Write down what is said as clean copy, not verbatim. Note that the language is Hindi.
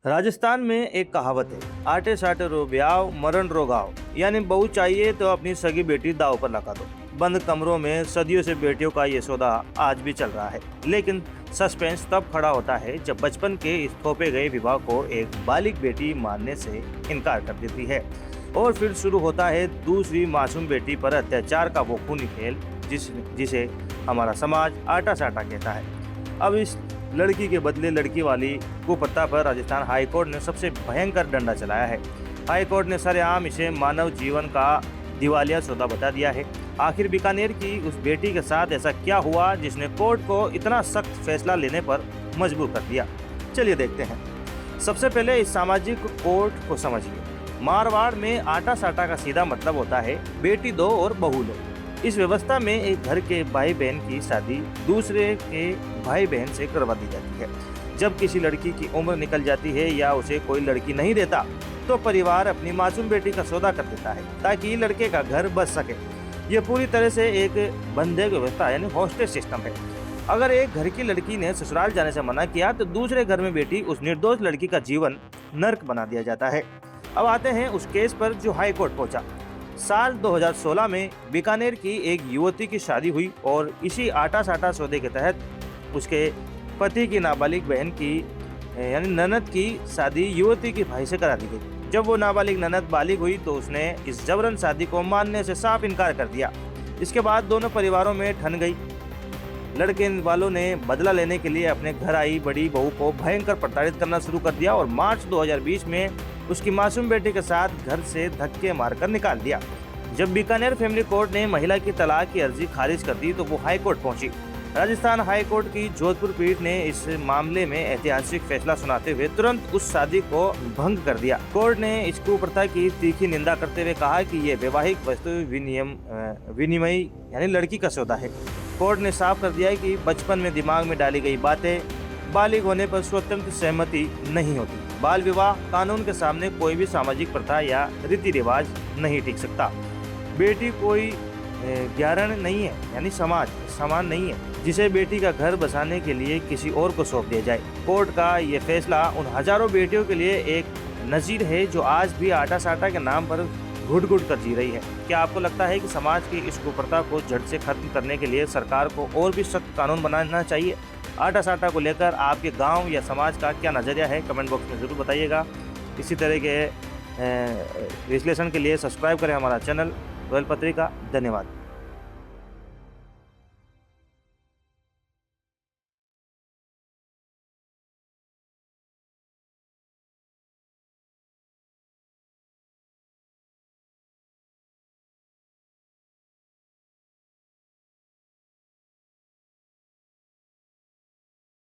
राजस्थान में एक कहावत है, आटे साटे रो ब्याव मरण रो गाव। यानी बहू चाहिए तो अपनी सगी बेटी दाव पर लगा दो। बंद कमरों में सदियों से बेटियों का ये सौदा आज भी चल रहा है, लेकिन सस्पेंस तब खड़ा होता है जब बचपन के इस थोपे गए विवाह को एक बालिग बेटी मानने से इनकार कर देती है और फिर शुरू होता है दूसरी मासूम बेटी पर अत्याचार का वो खूनी खेल जिसे हमारा समाज आटा साटा कहता है। अब इस लड़की के बदले लड़की वाली कुप्रथा पर राजस्थान हाईकोर्ट ने सबसे भयंकर डंडा चलाया है। हाईकोर्ट ने सरेआम इसे मानव जीवन का दिवालिया सौदा बता दिया है। आखिर बीकानेर की उस बेटी के साथ ऐसा क्या हुआ जिसने कोर्ट को इतना सख्त फैसला लेने पर मजबूर कर दिया? चलिए देखते हैं। सबसे पहले इस सामाजिक कोर्ट को समझिए। मारवाड़ में आटा साटा का सीधा मतलब होता है बेटी दो और बहू लो। इस व्यवस्था में एक घर के भाई बहन की शादी दूसरे के भाई बहन से करवा दी जाती है। जब किसी लड़की की उम्र निकल जाती है या उसे कोई लड़की नहीं देता तो परिवार अपनी मासूम बेटी का सौदा कर देता है ताकि लड़के का घर बच सके। यह पूरी तरह से एक बंधक व्यवस्था यानी हॉस्टेज सिस्टम है। अगर एक घर की लड़की ने ससुराल जाने से मना किया तो दूसरे घर में बेटी उस निर्दोष लड़की का जीवन नर्क बना दिया जाता है। अब आते हैं उस केस पर जो हाई कोर्ट पहुंचा। साल 2016 में बीकानेर की एक युवती की शादी हुई और इसी आटा साटा सौदे के तहत उसके पति की नाबालिग बहन की यानी ननद की शादी युवती के भाई से करा दी गई। जब वो नाबालिग ननद बालिग हुई तो उसने इस जबरन शादी को मानने से साफ इनकार कर दिया। इसके बाद दोनों परिवारों में ठन गई। लड़के वालों ने बदला लेने के लिए अपने घर आई बड़ी बहू को भयंकर प्रताड़ित करना शुरू कर दिया और मार्च 2020 में उसकी मासूम बेटी के साथ घर से धक्के मारकर निकाल दिया। जब बीकानेर फैमिली कोर्ट ने महिला की तलाक की अर्जी खारिज कर दी तो वो हाई कोर्ट पहुंची। राजस्थान हाई कोर्ट की जोधपुर पीठ ने इस मामले में ऐतिहासिक फैसला सुनाते हुए तुरंत उस शादी को भंग कर दिया। कोर्ट ने इस कुप्रथा की तीखी निंदा करते हुए कहा कि ये वैवाहिक वस्तु विनिमय यानी लड़की का सौदा है। कोर्ट ने साफ कर दिया कि बचपन में दिमाग में डाली गई बातें बालिग होने पर स्वतंत्र सहमति नहीं होती। बाल विवाह कानून के सामने कोई भी सामाजिक प्रथा या रीति रिवाज नहीं टिक सकता। बेटी कोई ग्यारण नहीं है यानी समाज समान नहीं है जिसे बेटी का घर बसाने के लिए किसी और को सौंप दिया जाए। कोर्ट का ये फैसला उन हजारों बेटियों के लिए एक नजीर है जो आज भी आटा साटा के नाम पर घुट घुट कर जी रही है। क्या आपको लगता है कि समाज की इस कुप्रथा को जड़ से खत्म करने के लिए सरकार को और भी सख्त कानून बनाना चाहिए? आटा साटा को लेकर आपके गांव या समाज का क्या नज़रिया है? कमेंट बॉक्स में ज़रूर बताइएगा। इसी तरह के विश्लेषण के लिए सब्सक्राइब करें हमारा चैनल रॉयल पत्रिका। धन्यवाद।